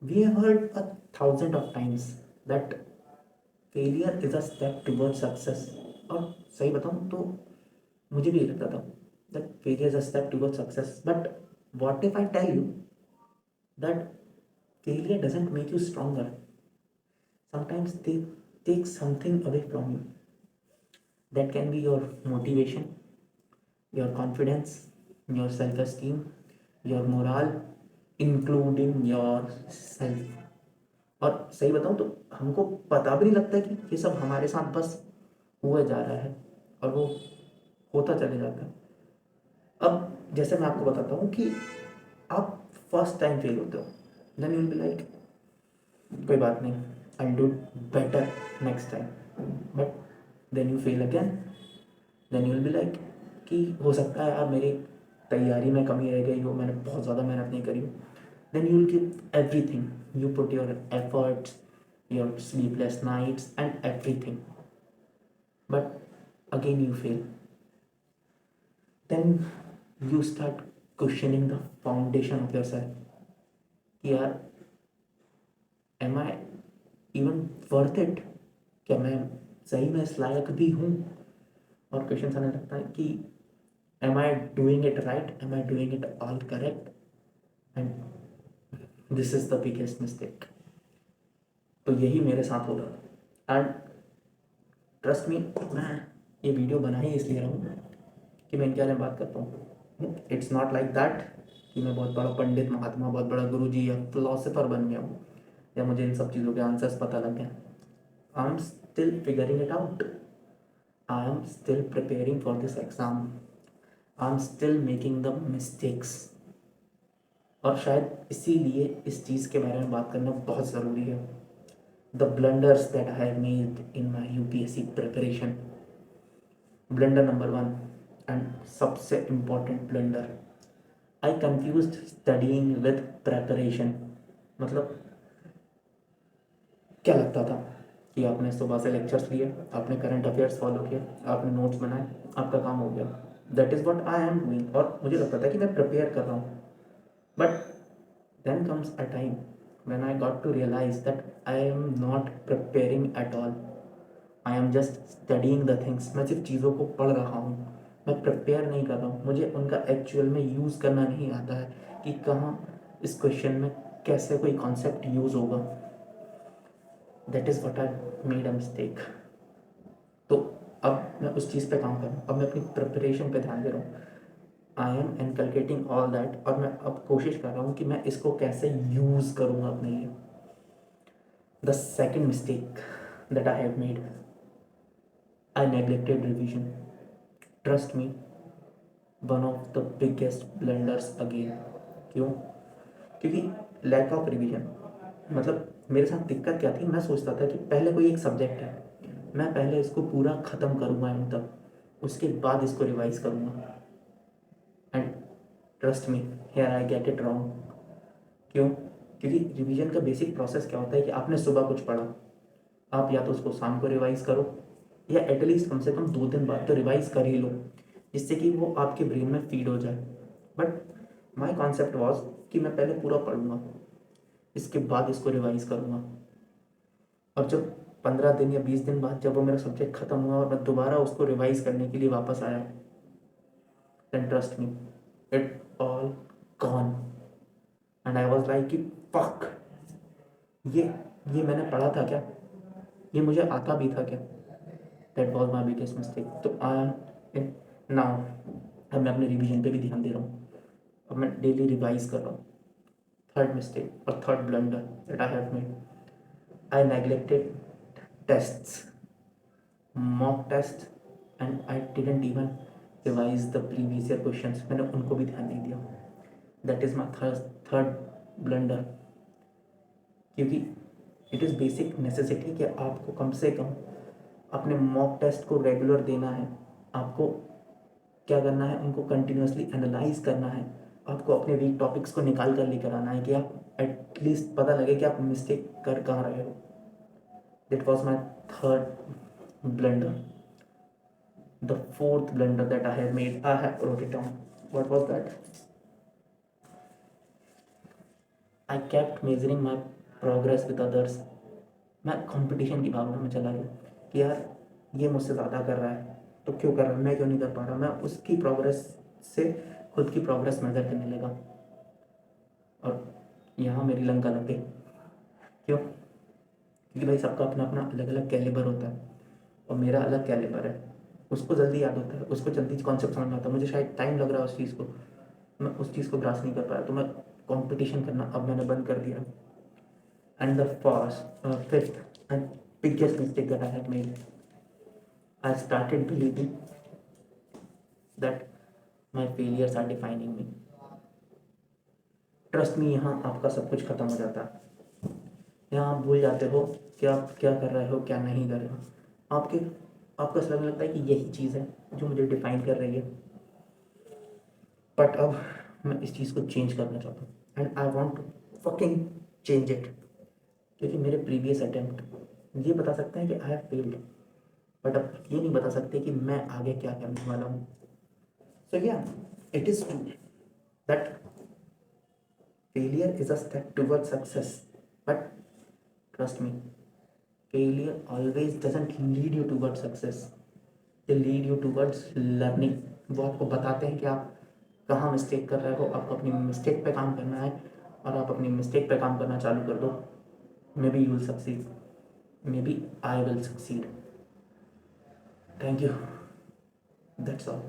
We have heard a thousand of times that failure is a step towards success. और सही बताऊँ तो मुझे भी लगता था that failure is a step towards success. But what if I tell you that failure doesn't make you stronger? Sometimes they take something away from you. That can be your motivation, your confidence, your self-esteem, your morale, including yourself. और सही बताऊँ तो हमको पता भी नहीं लगता कि ये सब हमारे साथ बस हुआ जा रहा है और वो होता चले जाता है. अब जैसे मैं आपको बताता हूँ कि आप फर्स्ट टाइम फेल होते हो, then you will be like कोई बात नहीं, I do better next time. But then you fail again, then you will be like कि हो सकता है यार मेरी तैयारी में कमी रह गई हो, मैंने बहुत ज़्यादा मेहनत नहीं करी हो. Then you will give everything, you put your efforts, your sleepless nights and everything, but again you fail. Then you start questioning the foundation of yourself कि यार am I even worth it, क्या मैं सही में इस लायक भी हूँ. और क्वेश्चन आने लगता है कि am I doing it right, am I doing it all correct, and this is the biggest mistake. तो यही मेरे साथ हो रहा था. एंड ट्रस्ट मी, मैं ये वीडियो बना ही इसलिए रहा हूँ कि मैं इनके बारे में बात करता हूँ. इट्स नॉट लाइक दैट कि मैं बहुत बड़ा पंडित महात्मा, बहुत बड़ा गुरुजी या फिलोसोफर बन गया हूँ या मुझे इन सब चीज़ों के आंसर्स पता लग गए. I am still figuring it out, I am still preparing for this exam, I am still making the mistakes. और शायद इसीलिए इस चीज़ के बारे में बात करना बहुत ज़रूरी है. The blunders that I have made in my UPSC preparation. Blunder number 1 and सबसे important blunder, I confused studying with preparation. मतलब क्या लगता था कि आपने सुबह से लेक्चर्स लिए, आपने करंट अफेयर्स फॉलो किए, आपने नोट्स बनाए, आपका काम हो गया. That is what I am doing. और मुझे लगता था कि मैं प्रिपेयर कर रहा हूँ. But then comes a time when I got to realize that I am not preparing at all. I am just studying the things. मैं सिर्फ चीज़ों को पढ़ रहा हूँ, मैं प्रिपेयर नहीं कर रहा हूँ. मुझे उनका एक्चुअल में यूज़ करना नहीं आता है कि कहाँ इस क्वेश्चन में कैसे कोई कॉन्सेप्ट यूज़ होगा. That is what I made a mistake. तो अब मैं उस चीज़ पे काम कर रहा हूँ, अब मैं अपनी प्रिपरेशन पे ध्यान दे रहा हूँ. I am inculcating all that. और मैं अब कोशिश कर रहा हूँ कि मैं इसको कैसे यूज़ करूँगा अपने लिए. The second mistake that I have made, I neglected revision. Trust me, one of the biggest blunders again. क्यों? क्योंकि लैक ऑफ रिवीजन. मतलब मेरे साथ दिक्कत क्या थी, मैं सोचता था कि पहले कोई एक सब्जेक्ट है, मैं पहले इसको पूरा ख़त्म करूँगा एंड तक, उसके बाद इसको रिवाइज करूँगा. And trust me, here I get it wrong. क्यों? क्योंकि रिवीजन का बेसिक प्रोसेस क्या होता है कि आपने सुबह कुछ पढ़ा, आप या तो उसको शाम को रिवाइज करो या एटलीस्ट कम से कम 2 दिन बाद तो रिवाइज कर ही लो, जिससे कि वो आपके ब्रेन में फीड हो जाए. बट माई कॉन्सेप्ट वॉज कि मैं पहले पूरा पढ़ूंगा, इसके बाद इसको रिवाइज करूँगा. और जब 15 दिन या 20 दिन बाद जब वो मेरा सब्जेक्ट ख़त्म हुआ और मैं दोबारा उसको रिवाइज करने के लिए वापस आया, then trust me, it all gone. And I was like कि फक, ये ये मैंने पढ़ा था क्या, ये मुझे आता भी था क्या. That was my biggest mistake. तो आई नाउ अब मैं अपने रिवीजन पे भी ध्यान दे रहा हूँ, अब मैं डेली रिवाइज कर रहा हूँ. थर्ड मिस्टेक और third blunder that I have made, I neglected tests, mock test, and I didn't even revise the previous year questions. मैंने उनको भी ध्यान नहीं दिया. That is my third blunder. क्योंकि इट इज़ बेसिक नेसेसिटी कि आपको कम से कम अपने मॉक टेस्ट को रेगुलर देना है. आपको क्या करना है, उनको कंटिन्यूसली एनालाइज करना है. आपको अपने वीक टॉपिक्स को निकाल कर लेकर आना है कि आप एटलीस्ट पता लगे कि आप मिस्टेक कर कहाँ रहे हो. That was my third blunder. The fourth blunder that I have made, I have wrote it down. What was that? I kept measuring my progress with others. मैं कंपटीशन की भावना में चला गया कि यार ये मुझसे ज़्यादा कर रहा है तो क्यों कर रहा है, मैं क्यों नहीं कर पा रहा। मैं उसकी प्रोग्रेस से खुद की प्रोग्रेस मेजर करने लगा और यहाँ मेरी लंका लग गई। क्यों? क्योंकि भाई सबका अपना अपना अलग अलग कैलिबर होता है और मेरा अलग कैलिबर है। उसको जल्दी याद होता है, उसको जल्दी कॉन्सेप्ट समझ में आता है, मुझे शायद टाइम लग रहा है उस चीज़ को, मैं उस चीज़ को ग्रास नहीं कर पाया। तो मैं कंपटीशन करना अब मैंने बंद कर दिया। And the fifth and biggest mistake that I had made, I started believing that my failures are defining me. Trust me, यहाँ आपका सब कुछ खत्म हो जाता है। यहाँ आप भूल जाते हो कि आप क्या कर रहे हो क्या नहीं कर रहे हो। आपको ऐसा लगने लगता है कि यही चीज़ है जो मुझे डिफाइन कर रही है। बट अब मैं इस चीज़ को चेंज करना चाहता हूँ and I want to fucking change it. क्योंकि मेरे प्रीवियस अटेम्प्ट ये बता सकते हैं कि आई हैव फेल्ड, बट अब ये नहीं बता सकते कि मैं आगे क्या करने वाला हूँ। सो या it is true that failure is a step towards success, but trust me, failure always doesn't lead you towards success. They lead you towards learning. वो आपको बताते हैं कि आप कहाँ मिस्टेक कर रहे हो, आपको अपनी मिस्टेक पे काम करना है और आप अपनी मिस्टेक पे काम करना चालू कर दो। Maybe you will succeed, maybe I will succeed. Thank you, that's all.